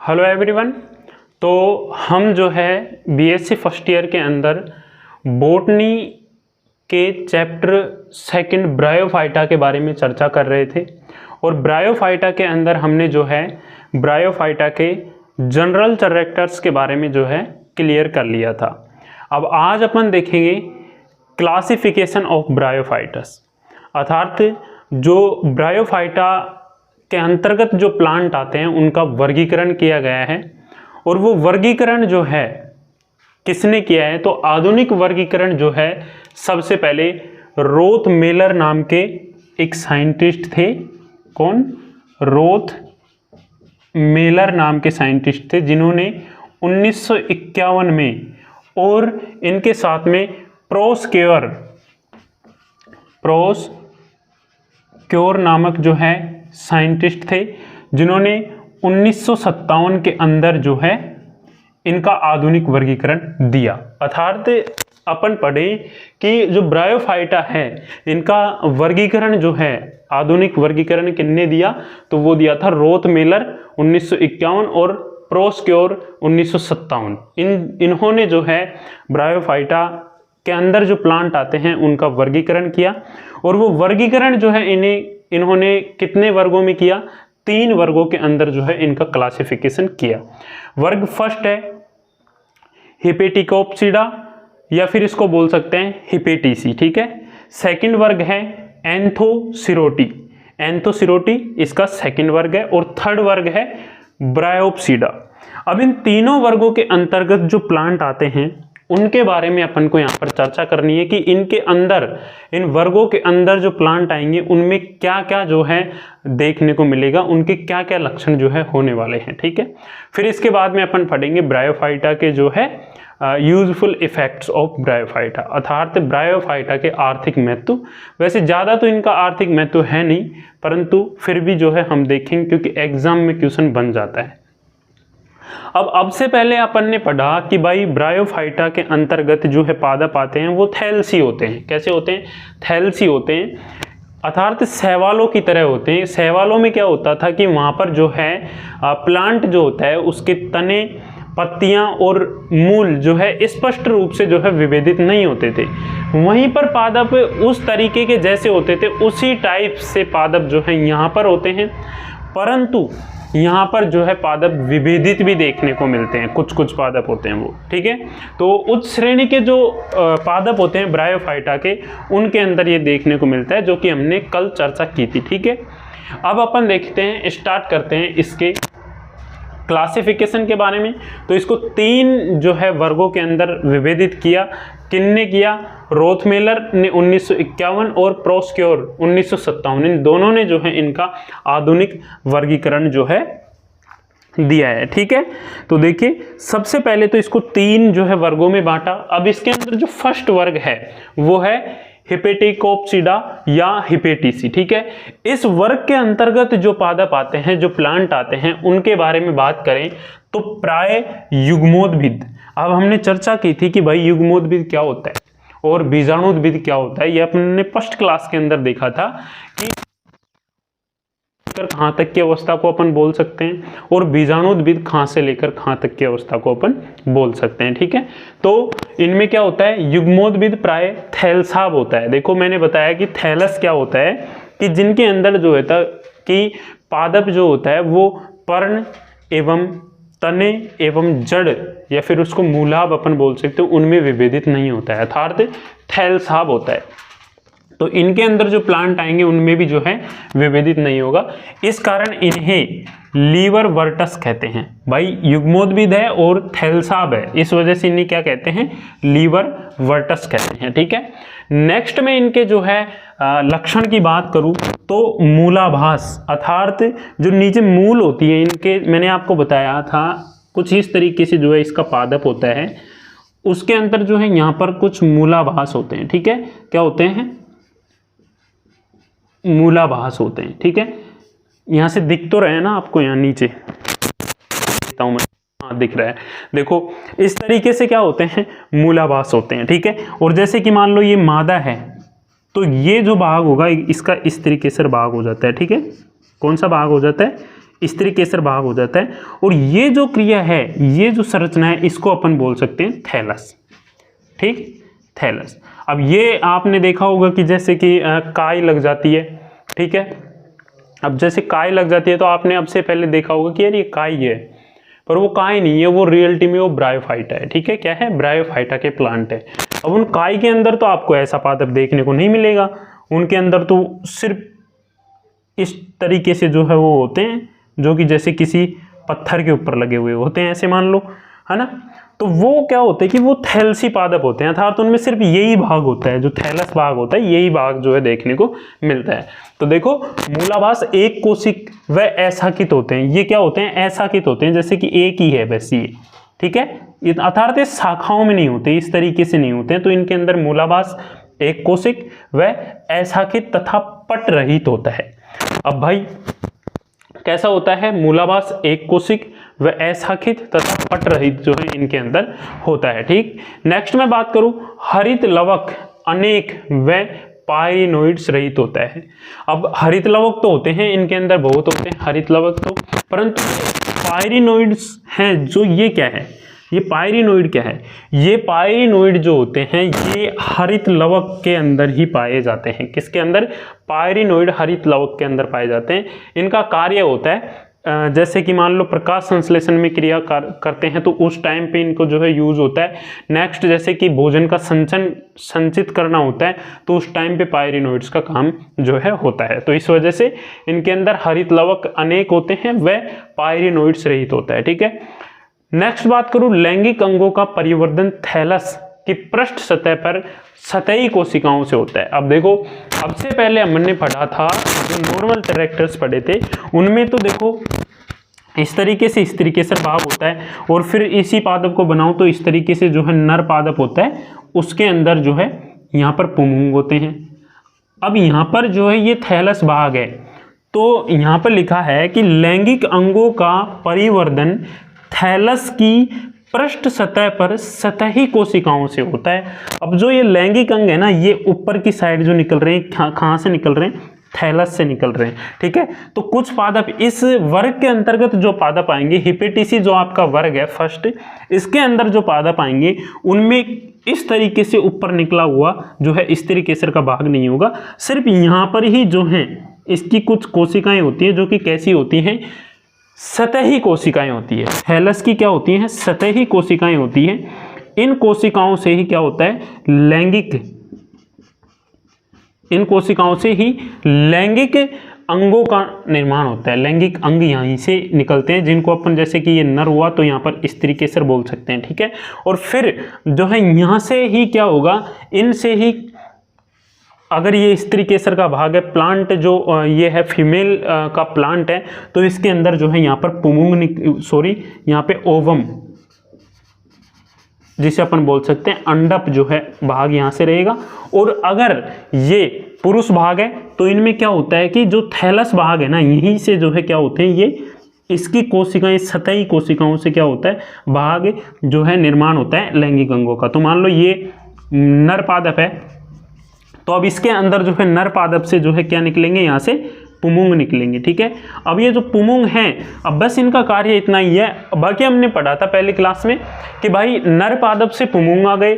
Hello everyone. तो हम जो है बीएससी फर्स्ट ईयर के अंदर बॉटनी के चैप्टर सेकंड ब्रायोफाइटा के बारे में चर्चा कर रहे थे और ब्रायोफाइटा के अंदर हमने जो है ब्रायोफाइटा के जनरल कैरेक्टर्स के बारे में जो है क्लियर कर लिया था। अब आज अपन देखेंगे क्लासिफिकेशन ऑफ ब्रायोफाइटस, अर्थात जो ब्रायोफाइटा के अंतर्गत जो प्लांट आते हैं उनका वर्गीकरण किया गया है। और वो वर्गीकरण जो है किसने किया है, तो आधुनिक वर्गीकरण जो है सबसे पहले रोथ मेलर नाम के एक साइंटिस्ट थे। कौन? रोथ मेलर नाम के साइंटिस्ट थे, जिन्होंने 1951 में और इनके साथ में प्रोस्क्योर नामक जो है साइंटिस्ट थे, जिन्होंने 1957 के अंदर जो है इनका आधुनिक वर्गीकरण दिया। अर्थात अपन पढ़े कि जो ब्रायोफाइटा है इनका वर्गीकरण जो है आधुनिक वर्गीकरण किसने दिया, तो वो दिया था रोथ मेलर 1951 और प्रोस्क्योर 1957। इन्होंने जो है ब्रायोफाइटा के अंदर जो प्लांट आते हैं उनका वर्गीकरण किया। और वो वर्गीकरण जो है इन्होंने कितने वर्गों में किया? 3 वर्गों के अंदर जो है इनका क्लासिफिकेशन किया। वर्ग फर्स्ट है हिपेटिकोप्सिडा, या फिर इसको बोल सकते हैं हिपेटिसी, ठीक है। सेकंड वर्ग है एंथोसिरोटी, इसका सेकंड वर्ग है। और थर्ड वर्ग है ब्रायोप्सिडा। अब इन तीनों वर्गों के अंतर्गत जो प्लांट आते हैं उनके बारे में अपन को यहाँ पर चर्चा करनी है कि इनके अंदर, इन वर्गों के अंदर जो प्लांट आएंगे उनमें क्या क्या जो है देखने को मिलेगा, उनके क्या क्या लक्षण जो है होने वाले हैं, ठीक है। फिर इसके बाद में अपन पढ़ेंगे ब्रायोफाइटा के जो है यूजफुल इफेक्ट्स ऑफ ब्रायोफाइटा, अर्थात ब्रायोफाइटा के आर्थिक महत्व। वैसे ज़्यादा तो इनका आर्थिक महत्व है नहीं, परंतु फिर भी जो है हम देखेंगे क्योंकि एग्जाम में क्वेश्चन बन जाता है। अब से पहले अपन ने पढ़ा कि भाई ब्रायोफाइटा के अंतर्गत जो है पादप आते हैं वो थैलसी होते हैं। कैसे होते हैं? थैलसी होते हैं, अर्थात शैवालों की तरह होते हैं। शैवालों में क्या होता था कि वहाँ पर जो है प्लांट जो होता है उसके तने, पत्तियां और मूल जो है स्पष्ट रूप से जो है विभेदित नहीं होते थे। वहीं पर पादप उस तरीके के जैसे होते थे उसी टाइप से पादप जो है यहाँ पर होते हैं, परंतु यहाँ पर जो है पादप विभेदित भी देखने को मिलते हैं। कुछ पादप होते हैं वो, ठीक है। तो उच्च श्रेणी के जो पादप होते हैं ब्रायोफाइटा के, उनके अंदर ये देखने को मिलता है, जो कि हमने कल चर्चा की थी, ठीक है। अब अपन देखते हैं, स्टार्ट करते हैं इसके क्लासिफिकेशन के बारे में। तो इसको 3 जो है वर्गों के अंदर विभेदित किया। किसने किया? रोथ मेलर ने 1951 और प्रोस्क्योर 1957, इन दोनों ने जो है इनका आधुनिक वर्गीकरण जो है दिया है, ठीक है। तो देखिए सबसे पहले तो इसको 3 जो है वर्गों में बांटा। अब इसके अंदर जो फर्स्ट वर्ग है वो है हिपेटिकोप्सिडा या हिपेटिसी, ठीक है। इस वर्ग के अंतर्गत जो पादप आते हैं, जो प्लांट आते हैं, उनके बारे में बात करें तो प्राय युग्मोद्भिद। अब हमने चर्चा की थी कि भाई युग्मोद्भिद क्या होता है और बीजाणुद्भिद क्या होता है। ये अपने फर्स्ट क्लास के अंदर देखा था कि कहाँ तक की अवस्था को अपन बोल सकते हैं और बीजाणुद्भिद कहाँ से लेकर कहाँ तक की अवस्था को अपन बोल सकते हैं, ठीक है। तो इनमें क्या होता है? युग्मोद्भिद प्राय थैलसाब होता है। देखो मैंने बताया कि थैलस क्या होता है कि जिनके अंदर जो होता है कि पादप जो होता है वो पर्ण एवं तने एवं जड़, या फिर उसको मूलाभ अपन बोल सकते हो, उनमें विभेदित नहीं होता है, अर्थात थैलसाब होता है। तो इनके अंदर जो प्लांट आएंगे उनमें भी जो है विभेदित नहीं होगा। इस कारण इन्हें लीवर वर्टस कहते हैं। भाई युग्मोद्भिद है और थैलसाब है, इस वजह से इन्हें क्या कहते हैं? लीवर वर्टस कहते हैं, ठीक है। नेक्स्ट में इनके जो है लक्षण की बात करूं तो मूलाभास, अर्थात जो नीचे मूल होती है इनके, मैंने आपको बताया था कुछ इस तरीके से जो है इसका पादप होता है, उसके अंदर जो है यहाँ पर कुछ मूलाभास होते हैं, ठीक है। क्या होते हैं? मूलाभास होते हैं, ठीक है। यहाँ से दिख तो रहे हैं ना आपको, यहाँ नीचे देखता हूँ मैं, हाँ दिख रहा है। देखो इस तरीके से क्या होते हैं? मूलाभास होते हैं, ठीक है। और जैसे कि मान लो ये मादा है तो ये जो भाग होगा इसका इस तरीके से भाग हो जाता है, ठीक है। कौन सा भाग हो जाता है? स्त्रीकेसर भाग हो जाता है। और ये जो क्रिया है, ये जो संरचना है, इसको अपन बोल सकते हैं थैलस। ठीक, थैलस। अब ये आपने देखा होगा कि जैसे कि काई लग जाती है, ठीक है। अब जैसे काई लग जाती है तो आपने अब से पहले देखा होगा कि यार ये काई है, पर वो काई नहीं है, वो रियलिटी में वो ब्रायोफाइटा है। ठीक है, क्या है, ब्रायोफाइटा के प्लांट है। अब उन काई के अंदर तो आपको ऐसा पादप देखने को नहीं मिलेगा, उनके अंदर तो सिर्फ इस तरीके से जो है वो होते हैं, जो कि जैसे किसी पत्थर के ऊपर लगे हुए होते हैं, ऐसे मान लो, है ना। तो वो क्या होते हैं कि वो थैलसी पादप होते हैं, अर्थात उनमें सिर्फ यही भाग होता है, जो थैलस भाग होता है, यही भाग जो है देखने को मिलता है। तो देखो, मूलाभास एक कोशिक व अशाखित होते हैं। ये क्या होते हैं, अशाखित होते हैं, जैसे कि एक ही है बस ये, ठीक है। अर्थात ये शाखाओं में नहीं होते, इस तरीके से नहीं होते हैं। तो इनके अंदर मूलाभास एक कोशिक व अशाखित तथा पट रहित होता है। अब भाई कैसा होता है, मूलाभास एक कोशिक व अशाखित तथा पट रहित जो है इनके अंदर होता है। ठीक, नेक्स्ट मैं बात करूं, हरित लवक अनेक व पायरिनोइड्स रहित होता है। अब हरित लवक तो होते हैं इनके अंदर, बहुत होते हैं हरित लवक तो, परंतु पायरिनोइड्स हैं जो, ये क्या है, ये पायरिनोइड क्या है, ये पायरिनोइड जो होते हैं ये हरित लवक के अंदर ही पाए जाते हैं। किसके अंदर, पायरिनोइड हरित लवक के अंदर पाए जाते हैं। इनका कार्य होता है जैसे कि मान लो प्रकाश संश्लेषण में क्रिया करते हैं तो उस टाइम पे इनको जो है यूज होता है। नेक्स्ट, जैसे कि भोजन का संचित करना होता है तो उस टाइम पे पायरिनोइड्स का काम जो है होता है। तो इस वजह से इनके अंदर हरित लवक अनेक होते हैं व पायरिनोइड्स रहित होता है। ठीक है, नेक्स्ट बात करूं, लैंगिक अंगों का परिवर्धन थैलस की पृष्ठ सतह पर सतही कोशिकाओं से होता है। अब देखो, अब से पहले हमने पढ़ा था, जो नॉर्मल कैरेक्टर्स पढ़े थे उनमें तो देखो इस तरीके से स्त्रीकेसर भाग होता है, और फिर इसी पादप को बनाओ तो इस तरीके से जो है नर पादप होता है, उसके अंदर जो है यहाँ पर पुंगुंग होते हैं। अब यहाँ पर जो है ये थैलस भाग है, तो यहाँ पर लिखा है कि लैंगिक अंगों का परिवर्धन थैलस की पृष्ठ सतह पर सतही कोशिकाओं से होता है। अब जो ये लैंगिक अंग है ना, ये ऊपर की साइड जो निकल रहे हैं, कहाँ से निकल रहे हैं, थैलस से निकल रहे हैं। ठीक है, तो कुछ पादप इस वर्ग के अंतर्गत जो पादप आएंगे, हिपेटिसी जो आपका वर्ग है फर्स्ट, इसके अंदर जो पादप आएंगे उनमें इस तरीके से ऊपर निकला हुआ जो है स्त्रीकेसर का भाग नहीं होगा। सिर्फ यहाँ पर ही जो है इसकी कुछ कोशिकाएं होती हैं, जो कि कैसी होती हैं, सतही कोशिकाएं होती है। थैलस की क्या होती हैं, सतही कोशिकाएं होती हैं। इन कोशिकाओं से ही क्या होता है, इन कोशिकाओं से ही लैंगिक अंगों का निर्माण होता है। लैंगिक अंग यहीं से निकलते हैं, जिनको अपन, जैसे कि ये नर हुआ तो यहाँ पर स्त्रीकेसर बोल सकते हैं। ठीक है, और फिर जो है यहाँ से ही क्या होगा, इनसे ही, अगर ये स्त्रीकेसर का भाग है, प्लांट जो ये है फीमेल का प्लांट है, तो इसके अंदर जो है यहाँ पर पुंगुंग, यहाँ पे ओवम, जिसे अपन बोल सकते हैं अंडप जो है भाग यहाँ से रहेगा। और अगर ये पुरुष भाग है तो इनमें क्या होता है कि जो थैलस भाग है ना, यहीं से जो है क्या होते हैं, ये इसकी कोशिकाएं, सतही कोशिकाओं से क्या होता है, भाग जो है निर्माण होता है लैंगिक अंगों का। तो मान लो ये नर पादप है, तो अब इसके अंदर जो है नर पादप से जो है क्या निकलेंगे, यहाँ से पुंगुंग निकलेंगे। ठीक है, अब ये जो पुंगुंग हैं, अब बस इनका कार्य इतना ही है। बाकी हमने पढ़ा था पहली क्लास में कि भाई नर पादप से पुंगुंग आ गए,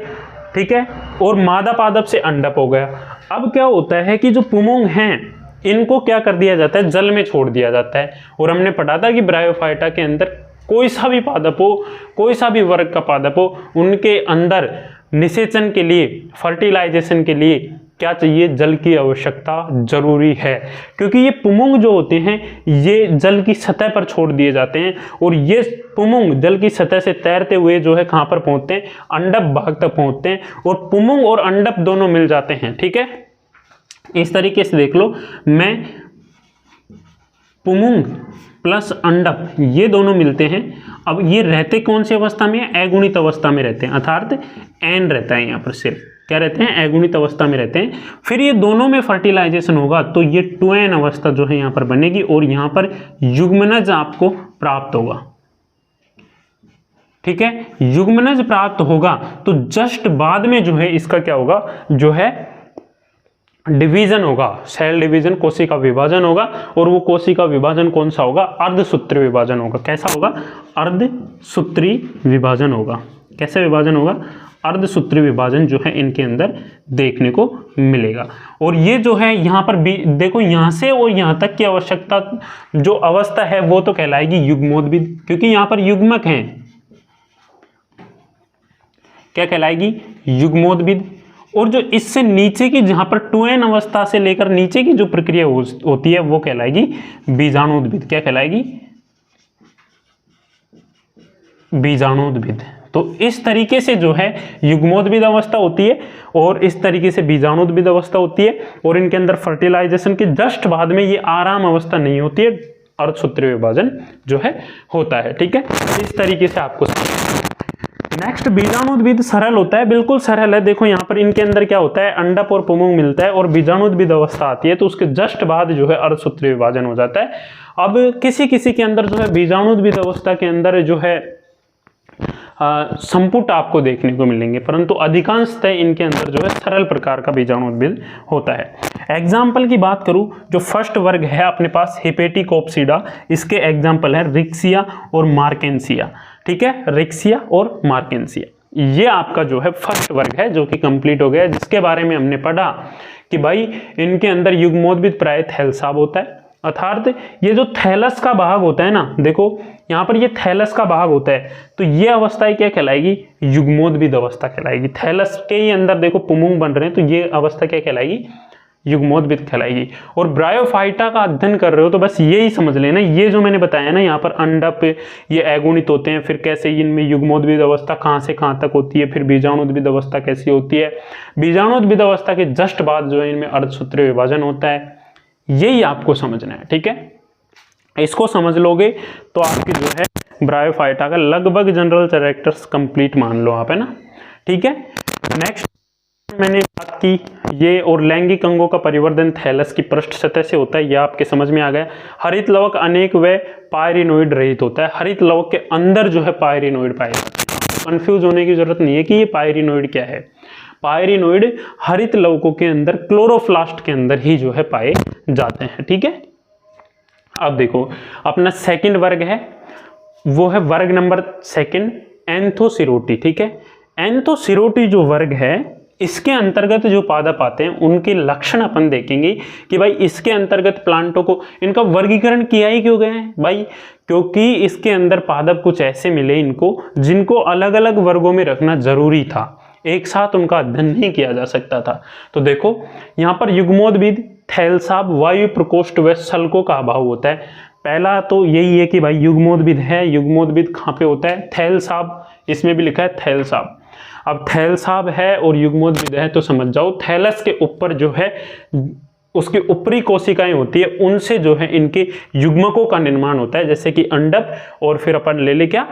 ठीक है, और मादा पादप से अंडप हो गया। अब क्या होता है कि जो पुंगुंग हैं इनको क्या कर दिया जाता है, जल में छोड़ दिया जाता है। और हमने पढ़ा था कि ब्रायोफाइटा के अंदर कोई सा भी पादप हो, कोई सा भी वर्ग का पादप हो, उनके अंदर निषेचन के लिए, फर्टिलाइजेशन के लिए क्या चाहिए, जल की आवश्यकता जरूरी है। क्योंकि ये पुंगुंग जो होते हैं ये जल की सतह पर छोड़ दिए जाते हैं, और ये पुंगुंग जल की सतह से तैरते हुए जो है कहाँ पर पहुँचते हैं, अंडप भाग तक पहुँचते हैं, और पुंगुंग और अंडप दोनों मिल जाते हैं। ठीक है, इस तरीके से देख लो, मैं पुंगुंग प्लस अंडप ये दोनों मिलते हैं। अब ये रहते कौन सी अवस्था में है, अगुणित अवस्था में रहते हैं, अर्थात एन रहता है यहाँ पर, सिर्फ क्या रहते हैं, अगुणित अवस्था में रहते हैं। फिर ये दोनों में फर्टिलाइजेशन होगा तो ये 2n अवस्था जो है यहाँ पर बनेगी, और यहाँ पर युग्मनज आपको प्राप्त होगा। ठीक है, युग्मनज प्राप्त होगा तो जस्ट बाद में जो है इसका क्या होगा, जो है डिवीजन होगा, सेल डिवीजन, कोशिका विभाजन होगा, और वो कोशिका विभाजन कौन सा होगा? अर्धसूत्री विभाजन होगा। कैसा होगा? अर्धसूत्री विभाजन होगा। कैसे विभाजन होगा? अर्धसूत्री विभाजन जो है इनके अंदर देखने को मिलेगा। और ये जो है यहाँ पर भी देखो, यहाँ से और यहाँ तक की आवश्यकता जो अवस्था है वो तो कहलाएगी युग्मोद्भिद, क्योंकि यहाँ पर युग्मक हैं। क्या कहलाएगी? युग्मोद्भिद। और जो इससे नीचे की, जहां पर 2n अवस्था से लेकर नीचे की जो प्रक्रिया होती है वो कहलाएगी बीजाणुद्भिद। क्या कहलाएगी? बीजाणुद्भिद। तो इस तरीके से जो है युग्मोद्भिद अवस्था होती है और इस तरीके से बीजाणुद्भिद अवस्था होती है, और इनके अंदर फर्टिलाइजेशन के जस्ट बाद में ये आराम अवस्था नहीं होती है, अर्धसूत्री विभाजन जो है होता है। ठीक है, इस तरीके से आपको। नेक्स्ट, बीजाणुद्भिद सरल होता है, बिल्कुल सरल है। देखो यहाँ पर इनके अंदर क्या होता है, अंडक और पुंमुग मिलता है और बीजाणुद्भिद अवस्था आती है, तो उसके जस्ट बाद जो है अर्धसूत्री विभाजन हो जाता है। अब किसी किसी के अंदर जो है बीजाणुद्भिद अवस्था के अंदर जो है संपुट आपको देखने को मिलेंगे, परंतु अधिकांशतः इनके अंदर जो है सरल प्रकार का बीजाणुद्भिद होता है। एग्जाम्पल की बात करूं, जो फर्स्ट वर्ग है अपने पास हेपेटिकोप्सिडा, इसके एग्जाम्पल है रिक्सिया और मार्केंसिया। ठीक है, रिक्सिया और मार्केंसिया, ये आपका जो है फर्स्ट वर्ग है जो कि कंप्लीट हो गया, जिसके बारे में हमने पढ़ा कि भाई इनके अंदर युग्मोद्भिद प्राय थैलसाब होता है। अर्थात ये जो थैलस का भाग होता है ना, देखो यहाँ पर ये थैलस का भाग होता है, तो ये अवस्था क्या कहलाएगी? युग्मोद्भिद अवस्था कहलाएगी। थैलस के ही अंदर देखो पुंमुग बन रहे हैं, तो ये अवस्था क्या कहलाएगी? युग्मोद्भिद कहलाएगी। और ब्रायोफाइटा का अध्ययन कर रहे हो तो बस यही समझ लेना, ये जो मैंने बताया ना, यहाँ पर अंडक ये अगुणित होते हैं, फिर कैसे इनमें युग्मोद्भिद अवस्था कहाँ से कहाँ तक होती है, फिर बीजाणुद्भिद अवस्था कैसी होती है, बीजाणुद्भिद अवस्था के जस्ट बाद जो है इनमें अर्धसूत्री विभाजन होता है, यही आपको समझना है। ठीक है, इसको समझ लोगे तो आपकी जो है ब्रायोफाइटा का लगभग जनरल कैरेक्टर्स कंप्लीट मान लो आप, है ना। ठीक है, नेक्स्ट मैंने बात की ये, और लैंगिक अंगों का परिवर्धन थैलस की पृष्ठ सतह से होता है, यह आपके समझ में आ गया। हरित लवक अनेक व पायरिनोइड रहित होता है, हरित लवक के अंदर जो है पायरिनोइड पाए जाते हैं। कंफ्यूज होने की जरूरत नहीं है कि ये पायरिनोइड क्या है। पायरिनोइड हरित लवकों के अंदर क्लोरोप्लास्ट के अंदर ही जो है पाए जाते हैं। ठीक है, अब देखो अपना सेकंड वर्ग है, वो है वर्ग नंबर सेकंड, एंथोसिरोटी। ठीक है, एंथोसिरोटी जो वर्ग है इसके अंतर्गत जो पादप आते हैं उनके लक्षण अपन देखेंगे कि भाई इसके अंतर्गत प्लांटों को इनका वर्गीकरण किया ही क्यों गया है भाई, क्योंकि इसके अंदर पादप कुछ ऐसे मिले इनको जिनको अलग अलग वर्गों में रखना जरूरी था, एक साथ उनका अध्ययन नहीं किया जा सकता था। तो देखो यहाँ पर युग्मोद्भिद, थैलसाब, वायु प्रकोष्ठ व सल्कों का अभाव होता है। पहला तो यही है कि भाई युग्मोद्भिद है, युग्मोद्भिद कहाँ पे होता है? थैलसाब, इसमें भी लिखा है थैलसाब। अब थैलसाब है और युग्मोद्भिद है तो समझ जाओ थैलस के ऊपर जो है उसकी ऊपरी कोशिकाएं होती है, उनसे जो है इनके युग्मकों का निर्माण होता है, जैसे कि अंडक और फिर अपन ले ले क्या,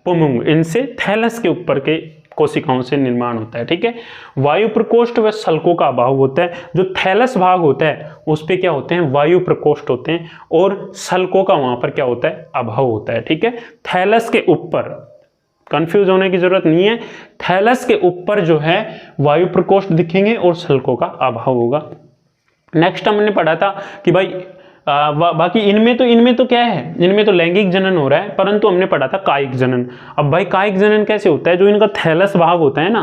पुंमुग, इनसे थैलस के ऊपर के कोशिकाओं से निर्माण होता है। ठीक है, वायु प्रकोष्ठ व सल्कों का अभाव होता है। जो थैलस भाग होता है उस पे क्या होते हैं? वायु प्रकोष्ठ होते हैं, और सल्कों का वहां पर क्या होता है? अभाव होता है। ठीक है, थैलस के ऊपर, कंफ्यूज होने की जरूरत नहीं है, थैलस के ऊपर जो है वायु प्रकोष्ठ दिखेंगे और सल्कों का अभाव होगा। नेक्स्ट हमने पढ़ा था कि भाई बाकी इनमें तो क्या है, इनमें तो लैंगिक जनन हो रहा है, परंतु हमने पढ़ा था कायिक जनन। अब भाई कायिक जनन कैसे होता है? जो इनका थैलस भाग होता है ना,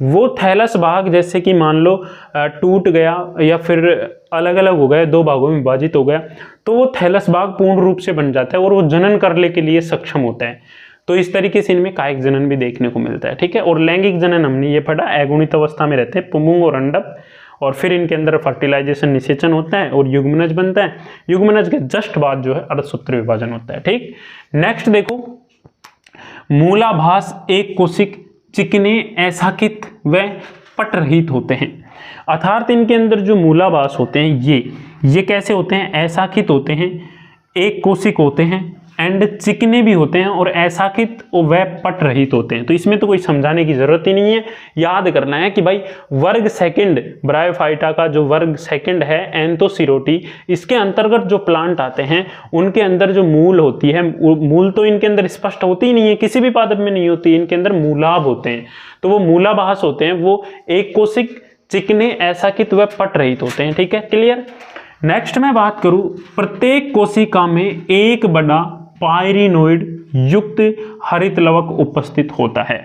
वो थैलस भाग जैसे कि मान लो टूट गया या फिर अलग अलग हो गया, दो भागों में विभाजित हो गया, तो वो थैलस भाग पूर्ण रूप से बन जाता है और वो जनन करने के लिए सक्षम होता है। तो इस तरीके से इनमें कायिक जनन भी देखने को मिलता है। ठीक है, और लैंगिक जनन हमने ये पढ़ा, अगुणित अवस्था में रहते हैं पुंमुग और अंडक, और फिर इनके अंदर फर्टिलाइजेशन, निषेचन होता है और युग्मनज बनता है। युग्मनज के जस्ट बाद जो है अर्धसूत्री विभाजन होता है। ठीक, नेक्स्ट देखो, मूलाभास एक कोशिक, चिकने, ऐसाकित व पट रहित होते हैं। अर्थात इनके अंदर जो मूलाभास होते हैं ये कैसे होते हैं? ऐसाकित होते हैं, एक कोशिक होते हैं, एंड चिकने भी होते हैं, और ऐसाकित व पट रहित होते हैं। तो इसमें तो कोई समझाने की जरूरत ही नहीं है, याद करना है कि भाई वर्ग सेकंड ब्रायोफाइटा का जो वर्ग सेकंड है एंथोसिरोटी, इसके अंतर्गत जो प्लांट आते हैं उनके अंदर जो मूल होती है, मूल तो इनके अंदर स्पष्ट होती ही नहीं है, किसी भी पादप में नहीं होती, इनके अंदर मूलाभ होते हैं। तो वो मूलाभास होते हैं, वो एक कोशिक, चिकने, ऐसाकित व पट रहित होते हैं। ठीक है, क्लियर। नेक्स्ट मैं बात करूं, प्रत्येक कोशिका में एक बड़ा पायरिनोइड युक्त हरित लवक उपस्थित होता है।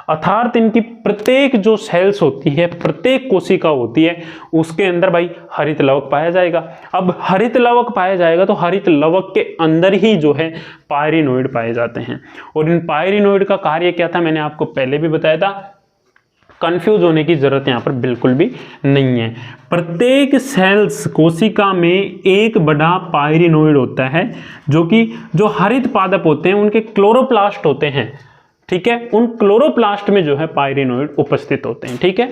अर्थात इनकी प्रत्येक जो सेल्स होती है, प्रत्येक कोशिका होती है, उसके अंदर भाई हरित लवक पाया जाएगा। अब हरित लवक पाया जाएगा तो हरित लवक के अंदर ही जो है पायरिनोइड पाए जाते हैं। और इन पायरिनोइड का कार्य क्या था, मैंने आपको पहले भी बताया था। कंफ्यूज होने की जरूरत यहाँ पर बिल्कुल भी नहीं है। प्रत्येक सेल्स कोशिका में एक बड़ा पायरिनोइड होता है, जो हरित पादप होते हैं उनके क्लोरोप्लास्ट होते हैं। ठीक है, उन क्लोरोप्लास्ट में जो है पायरिनोइड उपस्थित होते हैं। ठीक है,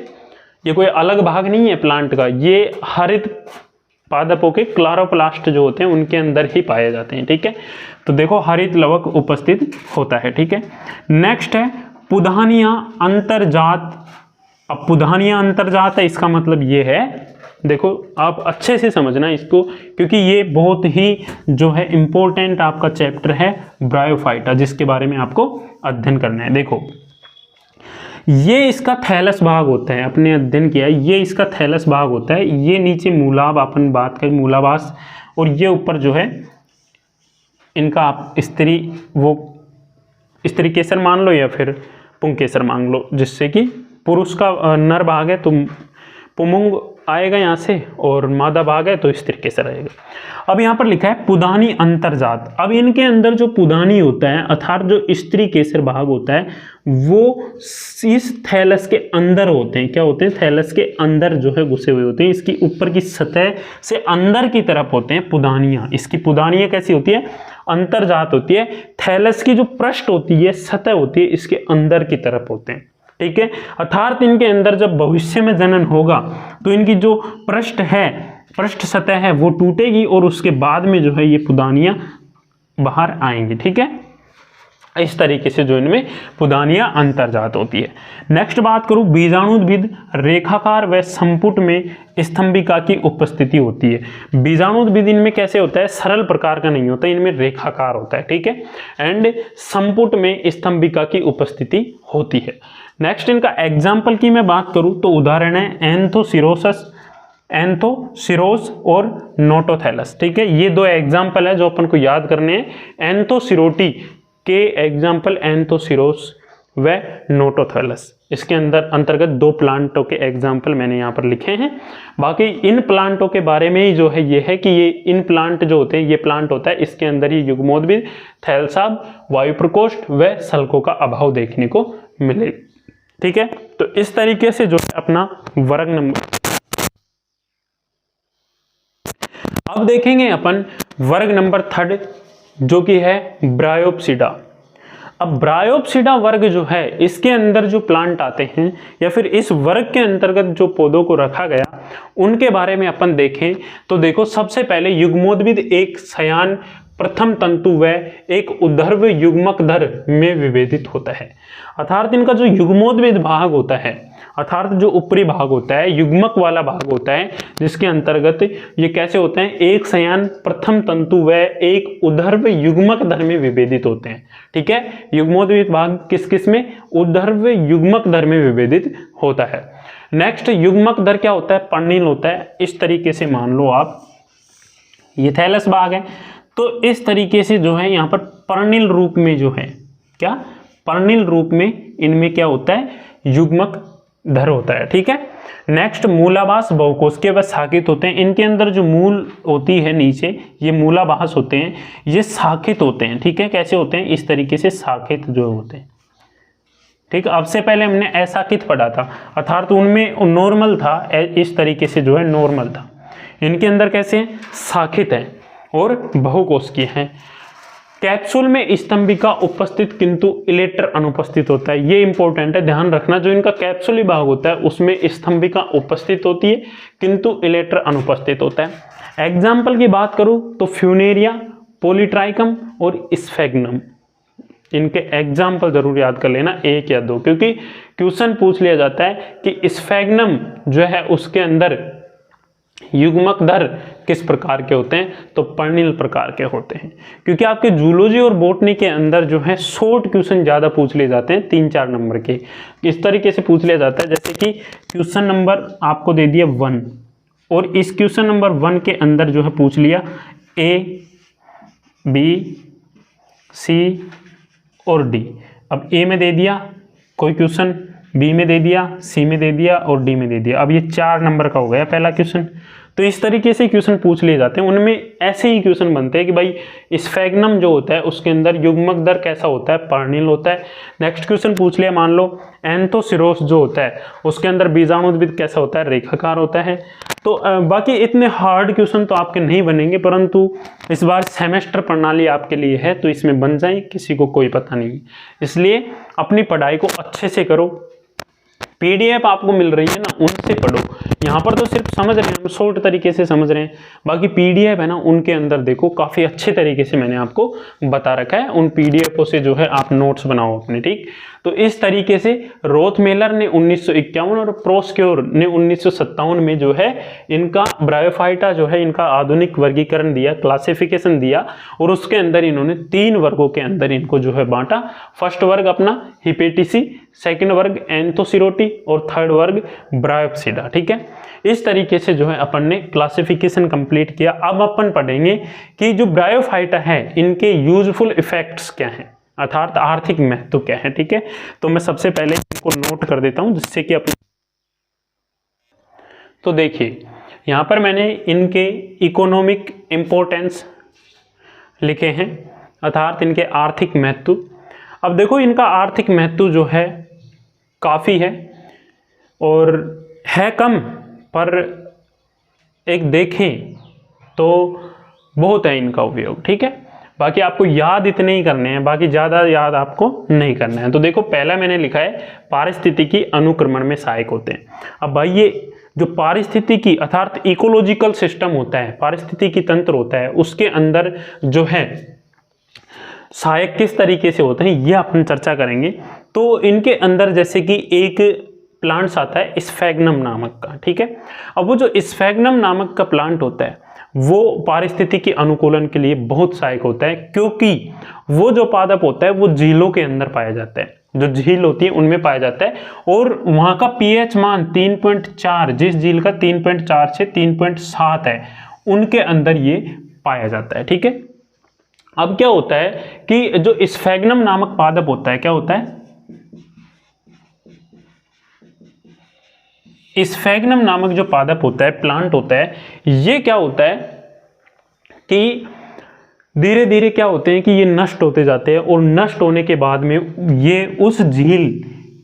ये कोई अलग भाग नहीं है प्लांट का, ये हरित पादपों के क्लोरोप्लास्ट जो होते हैं उनके अंदर ही पाए जाते हैं। ठीक है, तो देखो हरित लवक उपस्थित होता है। ठीक है, नेक्स्ट है पुधानिया अंतर्जात। अब पुधानिया अंतर्जात है, इसका मतलब ये है, देखो आप अच्छे से समझना इसको, क्योंकि ये बहुत ही जो है इंपॉर्टेंट आपका चैप्टर है ब्रायोफाइटा, जिसके बारे में आपको अध्ययन करना है। देखो ये इसका थैलस भाग होता है, अपने अध्ययन किया है, ये इसका थैलस भाग होता है, ये नीचे मूलाभ, अपन बात करें मूलाभास, और ये ऊपर जो है इनका आप स्त्री केसर मान लो या फिर पुंकेसर मान लो, जिससे कि पुरुष का नर भाग है तो पुमुंग आएगा यहाँ से, और मादा भाग है तो स्त्री केसर आएगा। अब यहाँ पर लिखा है पुदानी अंतर्जात। अब इनके अंदर जो पुदानी होता है, अर्थात जो स्त्री केसर भाग होता है, वो इस थैलस के अंदर होते हैं। क्या होते हैं, थैलस के अंदर जो है घुसे हुए होते हैं, इसकी ऊपर की सतह से अंदर की तरफ होते हैं पुदानियाँ। इसकी पुदानियाँ कैसी होती है, अंतर्जात होती है। थैलस की जो पृष्ठ होती है, सतह होती है, इसके अंदर की तरफ होते हैं। ठीक है, अर्थात इनके अंदर जब भविष्य में जनन होगा तो इनकी जो पृष्ठ सतह है वो टूटेगी, और उसके बाद में जो है ये पुदानियां बाहर आएंगी। ठीक है, इस तरीके से जो इनमें पुदानियां अंतर्जात होती है। नेक्स्ट बात करूं, बीजाणुद्भिद रेखाकार व संपुट में स्तंभिका की उपस्थिति होती है। बीजाणुद्भिद इनमें कैसे होता है, सरल प्रकार का नहीं होता, इनमें रेखाकार होता है। ठीक है, एंड संपुट में स्तंभिका की उपस्थिति होती है। नेक्स्ट इनका एग्जाम्पल की मैं बात करूं तो उदाहरण है एंथोसिरोस और नोटोथैलस। ठीक है, ये दो एग्जाम्पल है जो अपन को याद करने हैं। एंथोसिरोटी के एग्जाम्पल एंथोसिरोस व नोटोथैलस, इसके अंदर अंतर्गत दो प्लांटों के एग्जाम्पल मैंने यहाँ पर लिखे हैं। बाकी इन प्लांटों के बारे में ही जो है ये है कि ये इन प्लांट जो होते हैं, ये प्लांट होता है, इसके अंदर ही युग्मोद्भिद, थैलसाब, वायु प्रकोष्ठ व सल्कों का अभाव देखने को मिलेगा। ठीक है, तो इस तरीके से जो है अपना वर्ग नंबर। अब देखेंगे अपन वर्ग नंबर 3 जो कि है ब्रायोप्सिडा। अब ब्रायोप्सिडा वर्ग जो है, इसके अंदर जो प्लांट आते हैं या फिर इस वर्ग के अंतर्गत जो पौधों को रखा गया, उनके बारे में अपन देखें तो देखो सबसे पहले युग्मोद्भिद एक शयान प्रथम तंतु व एक उर्ध्व युग्मकधर में विभेदित होता है। अर्थात इनका जो युग्मोद्भिद भाग होता है, अर्थात जो ऊपरी भाग होता है, युग्मक वाला भाग होता है, जिसके अंतर्गत ये कैसे होते हैं, एक शयान प्रथम तंतु व एक उर्ध्व युग्मकधर में विभेदित होते हैं। ठीक है, युग्मोद्भिद भाग किस किस में, उर्ध्व युग्मकधर में विभेदित होता है। नेक्स्ट युग्मकधर क्या होता है, पर्णिल होता है। इस तरीके से मान लो आप, ये थैलस भाग है, तो इस तरीके से जो है यहाँ पर पर्णिल रूप में जो है, क्या पर्णिल रूप में इनमें क्या होता है, युग्मक धर होता है। ठीक है, नेक्स्ट मूलाभास बहुकोशिकीय व शाखित होते हैं। इनके अंदर जो मूल होती है नीचे, ये मूलाभास होते हैं, ये शाखित होते हैं। ठीक है, कैसे होते हैं, इस तरीके से शाखित जो होते हैं। ठीक है, अब से पहले हमने अशाखित पढ़ा था, अर्थात उनमें नॉर्मल था, इस तरीके से जो है नॉर्मल था। इनके अंदर कैसे शाखित है और बहुकोशिकीय हैं। कैप्सूल में स्तंभिका उपस्थित किंतु इलेक्टर अनुपस्थित होता है। ये इंपॉर्टेंट है, ध्यान रखना, जो इनका कैप्सूली भाग होता है उसमें स्तंभिका उपस्थित होती है किंतु इलेक्टर अनुपस्थित होता है। एग्जाम्पल की बात करूं तो फ्यूनेरिया, पॉलीट्राइकम और स्फेग्नम, इनके एग्जाम्पल जरूर याद कर लेना, 1 या 2, क्योंकि क्वेश्चन पूछ लिया जाता है कि स्फेग्नम जो है उसके अंदर युग्मक दर किस प्रकार के होते हैं, तो पर्णिल प्रकार के होते हैं। क्योंकि आपके जूलॉजी और बॉटनी के अंदर जो है शॉर्ट क्वेश्चन ज़्यादा पूछ लिए जाते हैं, 3-4 नंबर के इस तरीके से पूछ लिया जाता है। जैसे कि क्वेश्चन नंबर आपको दे दिया 1 और इस क्वेश्चन नंबर 1 के अंदर जो है पूछ लिया ए, बी, सी और डी। अब ए में दे दिया कोई क्वेश्चन, बी में दे दिया, सी में दे दिया और डी में दे दिया। अब ये 4 नंबर का हो गया पहला क्वेश्चन। तो इस तरीके से क्वेश्चन पूछ लिए जाते हैं। उनमें ऐसे ही क्वेश्चन बनते हैं कि भाई स्फेग्नम जो होता है उसके अंदर युग्मक दर कैसा होता है, पर्णिल होता है। नेक्स्ट क्वेश्चन पूछ लिया मान लो एंथोसिरोस जो होता है उसके अंदर बीजाणुद्भिद कैसा होता है, रेखाकार होता है। तो बाकी इतने हार्ड क्वेश्चन तो आपके नहीं बनेंगे, परंतु इस बार सेमेस्टर प्रणाली आपके लिए है तो इसमें बन जाए, किसी को कोई पता नहीं। इसलिए अपनी पढ़ाई को अच्छे से करो। पीडीएफ आपको मिल रही है ना, उनसे पढ़ो। यहाँ पर तो सिर्फ समझ रहे हैं हम, शॉर्ट तरीके से समझ रहे हैं, बाकी पीडीएफ है ना उनके अंदर देखो काफ़ी अच्छे तरीके से मैंने आपको बता रखा है। उन पीडीएफों से जो है आप नोट्स बनाओ अपने, ठीक। तो इस तरीके से रोथमेलर ने 1951 और प्रोस्क्योर ने 1957 में जो है इनका ब्रायोफाइटा जो है इनका आधुनिक वर्गीकरण दिया, क्लासिफिकेशन दिया और उसके अंदर इन्होंने 3 वर्गों के अंदर इनको जो है बांटा। फर्स्ट वर्ग अपना हिपेटिसी, सेकंड वर्ग एंथोसिरोटी और थर्ड वर्ग ब्रायोप्सिडा, ठीक है। इस तरीके से जो है अपन ने क्लासिफिकेशन कंप्लीट किया। अब अपन पढ़ेंगे कि जो ब्रायोफाइटा है इनके यूजफुल इफेक्ट्स क्या हैं, अर्थात आर्थिक महत्व क्या है, ठीक है। तो मैं सबसे पहले इनको नोट कर देता हूं जिससे कि अपन, तो देखिए यहां पर मैंने इनके इकोनॉमिक इंपॉर्टेंस लिखे हैं, अर्थात इनके आर्थिक महत्व। अब देखो इनका आर्थिक महत्व जो है काफ़ी है और है कम, पर एक देखें तो बहुत है इनका उपयोग, ठीक है। बाकी आपको याद इतने ही करने हैं, बाकी ज़्यादा याद आपको नहीं करना है। तो देखो पहला मैंने लिखा है पारिस्थितिकी अनुक्रमण में सहायक होते हैं। अब भाई ये जो पारिस्थितिकी अर्थात इकोलॉजिकल सिस्टम होता है, पारिस्थितिकी तंत्र होता है, उसके अंदर जो है सहायक किस तरीके से होते हैं ये अपन चर्चा करेंगे। तो इनके अंदर जैसे कि एक प्लांट्स आता है स्फेग्नम नामक का, ठीक है। अब वो जो स्फेग्नम नामक का प्लांट होता है वो पारिस्थितिकी अनुकूलन के लिए बहुत सहायक होता है, क्योंकि वो जो पादप होता है वो झीलों के अंदर पाया जाता है, जो झील होती है उनमें पाया जाता है और वहाँ का पीएच मान 3.4, जिस झील का 3.4 से 3.7 है उनके अंदर ये पाया जाता है, ठीक है। अब क्या होता है कि जो स्फेग्नम नामक पादप होता है, क्या होता है, स्फेग्नम नामक जो पादप होता है, प्लांट होता है, ये क्या होता है कि धीरे धीरे क्या होते हैं कि ये नष्ट होते जाते हैं और नष्ट होने के बाद में ये उस झील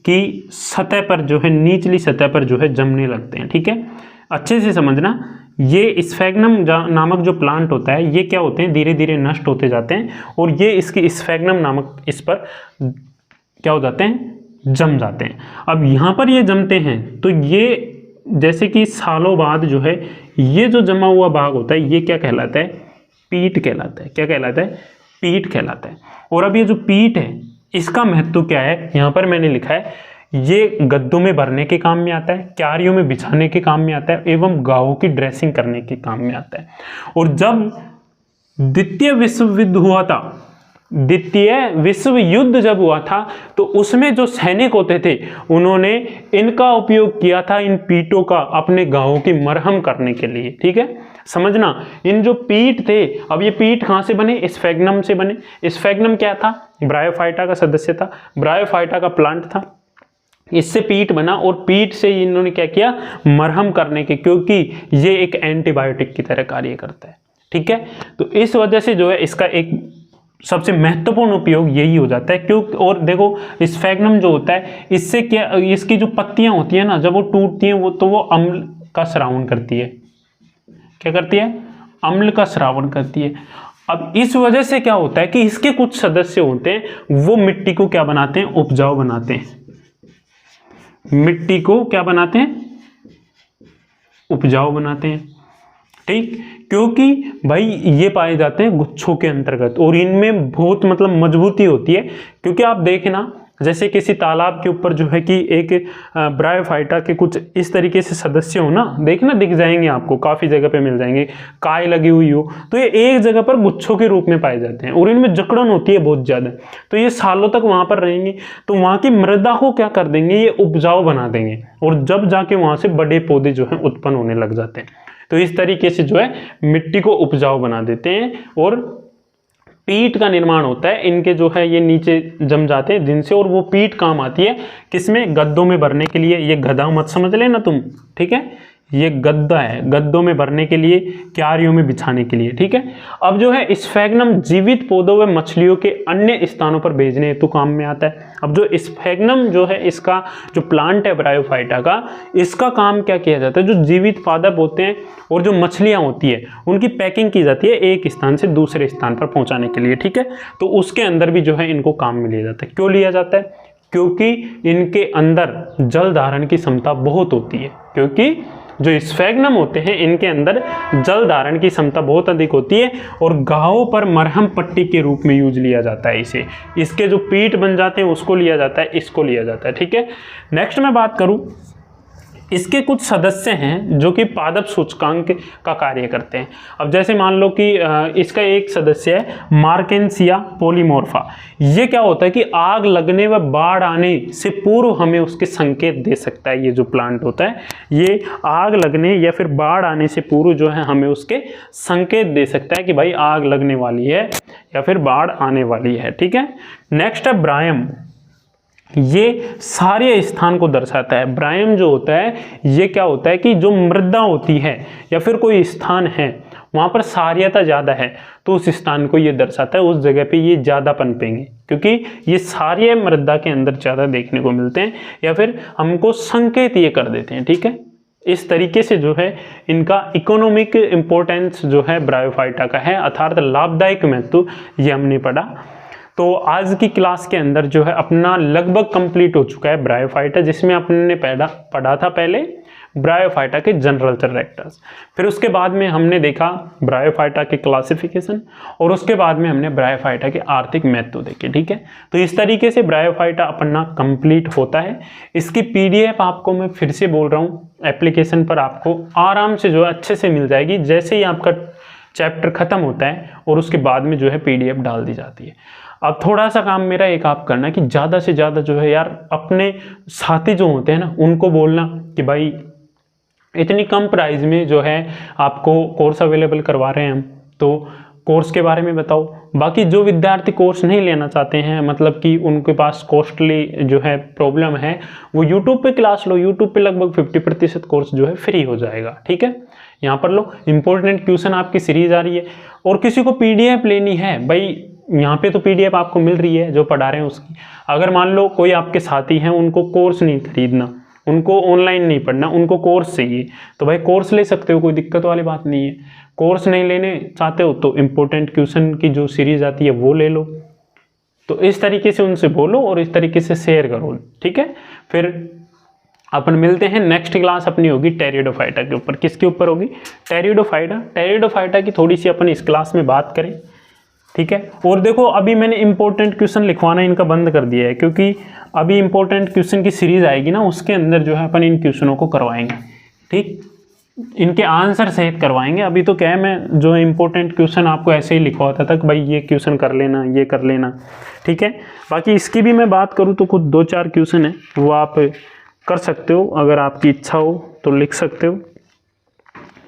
की सतह पर जो है, निचली सतह पर जो है जमने लगते हैं, ठीक है। अच्छे से समझना, ये स्फेग्नम नामक जो प्लांट होता है ये क्या होते हैं, धीरे धीरे नष्ट होते जाते हैं और ये इसकी स्फेग्नम नामक इस पर क्या हो जाते हैं, जम जाते हैं। अब यहाँ पर ये जमते हैं तो ये जैसे कि सालों बाद जो है ये जो जमा हुआ भाग होता है ये क्या कहलाता है, पीट कहलाता है। क्या कहलाता है, पीट कहलाता है। और अब ये जो पीट है इसका महत्व क्या है, यहाँ पर मैंने लिखा है ये गद्दों में भरने के काम में आता है, क्यारियों में बिछाने के काम में आता है एवं गायों की ड्रेसिंग करने के काम में आता है। और जब द्वितीय विश्व युद्ध हुआ था, द्वितीय विश्व युद्ध जब हुआ था तो उसमें जो सैनिक होते थे उन्होंने इनका उपयोग किया था, इन पीटों का, अपने गांवों की मरहम करने के लिए, ठीक है। समझना, इन जो पीट थे, अब ये पीट कहाँ से बने, स्फेग्नम से बने। स्फेग्नम क्या था, ब्रायोफाइटा का सदस्य था, ब्रायोफाइटा का प्लांट था, इससे पीट बना और पीट से इन्होंने क्या किया, मरहम करने के, क्योंकि ये एक एंटीबायोटिक की तरह कार्य करता है, ठीक है। तो इस वजह से जो है इसका एक सबसे महत्वपूर्ण उपयोग यही हो जाता है। क्यों, और देखो स्फेग्नम जो होता है इससे क्या, इसकी जो पत्तियां होती है ना जब वो टूटती हैं वो, तो वो अम्ल का स्रावन करती है। क्या करती है, अम्ल का स्रावन करती है। अब इस वजह से क्या होता है कि इसके कुछ सदस्य होते हैं वो मिट्टी को क्या बनाते हैं, उपजाऊ बनाते हैं। मिट्टी को क्या बनाते हैं, उपजाऊ बनाते हैं, ठीक। क्योंकि भाई ये पाए जाते हैं गुच्छों के अंतर्गत और इनमें बहुत मतलब मजबूती होती है। क्योंकि आप देखना जैसे किसी तालाब के ऊपर जो है कि एक ब्रायोफाइटा के कुछ इस तरीके से सदस्य हो ना, देखना दिख जाएंगे आपको, काफ़ी जगह पे मिल जाएंगे, काय लगी हुई हो, तो ये एक जगह पर गुच्छों के रूप में पाए जाते हैं और इनमें जकड़न होती है बहुत ज़्यादा, तो ये सालों तक वहाँ पर रहेंगे, तो वहाँ की मृदा को क्या कर देंगे, ये उपजाऊ बना देंगे और जब जाके वहाँ से बड़े पौधे जो हैं उत्पन्न होने लग जाते हैं। तो इस तरीके से जो है मिट्टी को उपजाऊ बना देते हैं और पीट का निर्माण होता है, इनके जो है ये नीचे जम जाते हैं जिनसे, और वो पीट काम आती है किसमें, गद्दों में भरने के लिए। ये गधा मत समझ लेना तुम, ठीक है, ये गद्दा है, गद्दों में भरने के लिए, क्यारियों में बिछाने के लिए, ठीक है। अब जो है स्फैग्नम जीवित पौधों व मछलियों के अन्य स्थानों पर भेजने हेतु काम में आता है। अब जो स्फैग्नम जो है, इसका जो प्लांट है ब्रायोफाइटा का, इसका काम क्या किया जाता है, जो जीवित पादप होते हैं और जो मछलियां होती है उनकी पैकिंग की जाती है एक स्थान से दूसरे स्थान पर पहुंचाने के लिए, ठीक है। तो उसके अंदर भी जो है इनको काम में लिया जाता है। क्यों लिया जाता है, क्योंकि इनके अंदर जल धारण की क्षमता बहुत होती है, क्योंकि जो स्फैग्नम होते हैं इनके अंदर जल धारण की क्षमता बहुत अधिक होती है और घावों पर मरहम पट्टी के रूप में यूज लिया जाता है इसे। इसके जो पीठ बन जाते हैं उसको लिया जाता है, इसको लिया जाता है, ठीक है। नेक्स्ट मैं बात करूं, इसके कुछ सदस्य हैं जो कि पादप सूचकांक का कार्य करते हैं। अब जैसे मान लो कि इसका एक सदस्य है मार्केंसिया पॉलीमॉर्फा। ये क्या होता है कि आग लगने व बाढ़ आने से पूर्व हमें उसके संकेत दे सकता है। ये जो प्लांट होता है ये आग लगने या फिर बाढ़ आने से पूर्व जो है हमें उसके संकेत दे सकता है कि भाई आग लगने वाली है या फिर बाढ़ आने वाली है, ठीक है। नेक्स्ट है ब्रायम। ये सारे स्थान को दर्शाता है। ब्रायम जो होता है ये क्या होता है कि जो मृदा होती है या फिर कोई स्थान है वहाँ पर सार्यता ज़्यादा है तो उस स्थान को ये दर्शाता है, उस जगह पे ये ज़्यादा पनपेंगे, क्योंकि ये सारे मृदा के अंदर ज़्यादा देखने को मिलते हैं या फिर हमको संकेत ये कर देते हैं, ठीक है। इस तरीके से जो है इनका इकोनॉमिक इम्पोर्टेंस जो है ब्रायोफाइटा का है, अर्थात लाभदायक महत्व ये हमने पढ़ा। तो आज की क्लास के अंदर जो है अपना लगभग कंप्लीट हो चुका है ब्रायोफाइटा, जिसमें अपने पढ़ा था पहले ब्रायोफाइटा के जनरल कैरेक्टर्स, फिर उसके बाद में हमने देखा ब्रायोफाइटा के क्लासिफिकेशन और उसके बाद में हमने ब्रायोफाइटा के आर्थिक महत्व देखे, ठीक है। तो इस तरीके से ब्रायोफाइटा अपना कंप्लीट होता है। इसकी पीडीएफ आपको मैं फिर से बोल रहा हूँ एप्लीकेशन पर आपको आराम से जो है अच्छे से मिल जाएगी, जैसे ही आपका चैप्टर खत्म होता है और उसके बाद में जो है पीडीएफ डाल दी जाती है। अब थोड़ा सा काम मेरा एक आप करना कि ज़्यादा से ज़्यादा जो है यार अपने साथी जो होते हैं ना उनको बोलना कि भाई इतनी कम प्राइस में जो है आपको कोर्स अवेलेबल करवा रहे हैं हम, तो कोर्स के बारे में बताओ। बाकी जो विद्यार्थी कोर्स नहीं लेना चाहते हैं, मतलब कि उनके पास कॉस्टली जो है प्रॉब्लम है, वो यूट्यूब पे क्लास लो। यूट्यूब पे लगभग 50% कोर्स जो है फ्री हो जाएगा, ठीक है। यहाँ पर लो, इम्पोर्टेंट क्वेश्चन आपकी सीरीज आ रही है। और किसी को पीडीएफ लेनी है, भाई यहाँ पे तो पीडीएफ आपको मिल रही है जो पढ़ा रहे हैं उसकी। अगर मान लो कोई आपके साथी हैं, उनको कोर्स नहीं खरीदना, उनको ऑनलाइन नहीं पढ़ना, उनको कोर्स चाहिए, तो भाई कोर्स ले सकते हो, कोई दिक्कत वाली बात नहीं है। कोर्स नहीं लेने चाहते हो तो इम्पोर्टेंट क्वेश्चन की जो सीरीज आती है वो ले लो। तो इस तरीके से उनसे बोलो और इस तरीके से शेयर करो, ठीक है। फिर अपन मिलते हैं, नेक्स्ट क्लास अपनी होगी टेरिडोफाइटा के ऊपर। किसके ऊपर होगी? टेरिडोफाइटा। टेरिडोफाइटा की थोड़ी सी अपन इस क्लास में बात करें, ठीक है। और देखो अभी मैंने इंपॉर्टेंट क्वेश्चन लिखवाना इनका बंद कर दिया है, क्योंकि अभी इंपॉर्टेंट क्वेश्चन की सीरीज आएगी ना, उसके अंदर जो है अपन इन क्वेश्चनों को करवाएंगे, ठीक, इनके आंसर सहित करवाएंगे। अभी तो क्या है, मैं जो इंपॉर्टेंट क्वेश्चन आपको ऐसे ही लिखवाता था कि भाई ये क्वेश्चन कर लेना, ये कर लेना, ठीक है। बाकी इसकी भी मैं बात करूँ तो कुछ 2-4 क्वेश्चन है वो आप कर सकते हो, अगर आपकी इच्छा हो तो लिख सकते हो,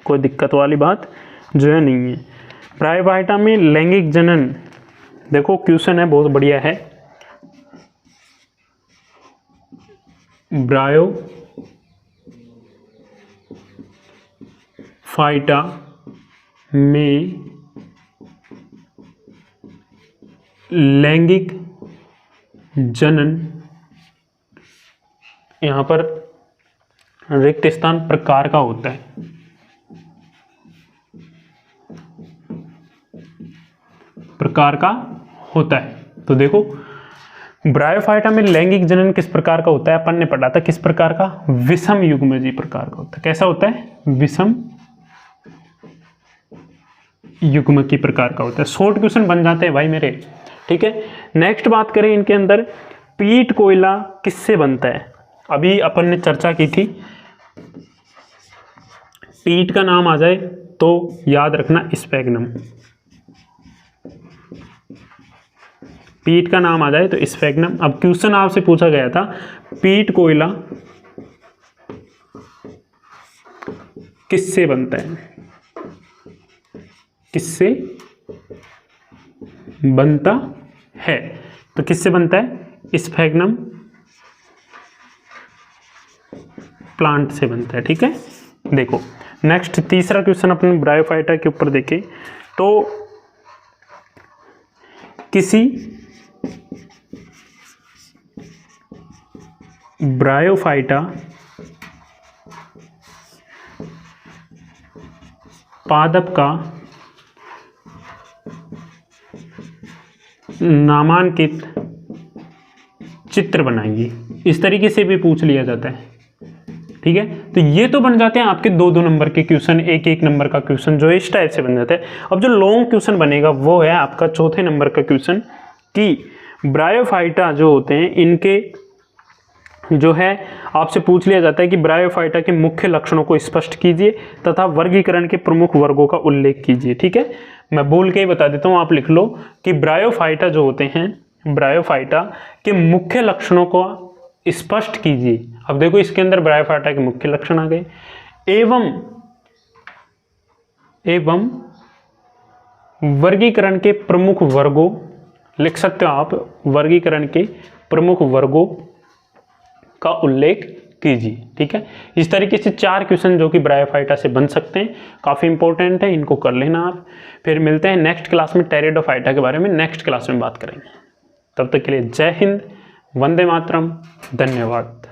कोई दिक्कत वाली बात जो है नहीं है। ब्रायोफाइटा में लैंगिक जनन, देखो क्वेश्चन है बहुत बढ़िया है। ब्रायोफाइटा में लैंगिक जनन, यहाँ पर रिक्त स्थान प्रकार का होता है। प्रकार का होता है। तो देखो ब्रायोफाइटा में लैंगिक जनन किस प्रकार का होता है, अपन ने पढ़ा था किस प्रकार का, विषम युग्मजी प्रकार का होता है। कैसा होता है? विषम युग्म की प्रकार का होता है। शॉर्ट क्वेश्चन बन जाते हैं भाई मेरे, ठीक है। नेक्स्ट बात करें इनके अंदर पीट कोयला किससे बनता है? अभी अपन ने चर्चा की थी, पीट का नाम आ जाए तो याद रखना स्फैग्नम, पीट का नाम आ जाए तो स्फैग्नम। अब क्वेश्चन आपसे पूछा गया था पीट कोयला किससे बनता है, किससे बनता है? तो किससे बनता है? स्फैग्नम प्लांट से बनता है। ठीक है, देखो नेक्स्ट तीसरा क्वेश्चन अपने ब्रायोफाइटा के ऊपर देखें तो किसी ब्रायोफाइटा पादप का नामांकित चित्र बनाइए, इस तरीके से भी पूछ लिया जाता है। ठीक है, तो ये तो बन जाते हैं आपके 2-2 नंबर के क्वेश्चन, 1-1 नंबर का क्वेश्चन जो इस टाइप से बन जाता है। अब जो लॉन्ग क्वेश्चन बनेगा वो है आपका चौथे नंबर का क्वेश्चन कि ब्रायोफाइटा जो होते हैं इनके जो है आपसे पूछ लिया जाता है कि ब्रायोफाइटा के मुख्य लक्षणों को स्पष्ट कीजिए तथा वर्गीकरण के प्रमुख वर्गों का उल्लेख कीजिए। ठीक है, मैं बोल के ही बता देता हूँ, आप लिख लो कि ब्रायोफाइटा जो होते हैं, ब्रायोफाइटा के मुख्य लक्षणों को स्पष्ट कीजिए। अब देखो इसके अंदर ब्रायोफाइटा के मुख्य लक्षण आ गए, एवं वर्गीकरण के प्रमुख वर्गों, लिख सकते हो आप, वर्गीकरण के प्रमुख वर्गों का उल्लेख कीजिए। ठीक है, इस तरीके से 4 क्वेश्चन जो कि ब्रायोफाइटा से बन सकते हैं, काफ़ी इंपॉर्टेंट है, इनको कर लेना आप। फिर मिलते हैं नेक्स्ट क्लास में, टेरिडोफाइटा के बारे में नेक्स्ट क्लास में बात करेंगे। तब तक के लिए जय हिंद, वंदे मातरम, धन्यवाद।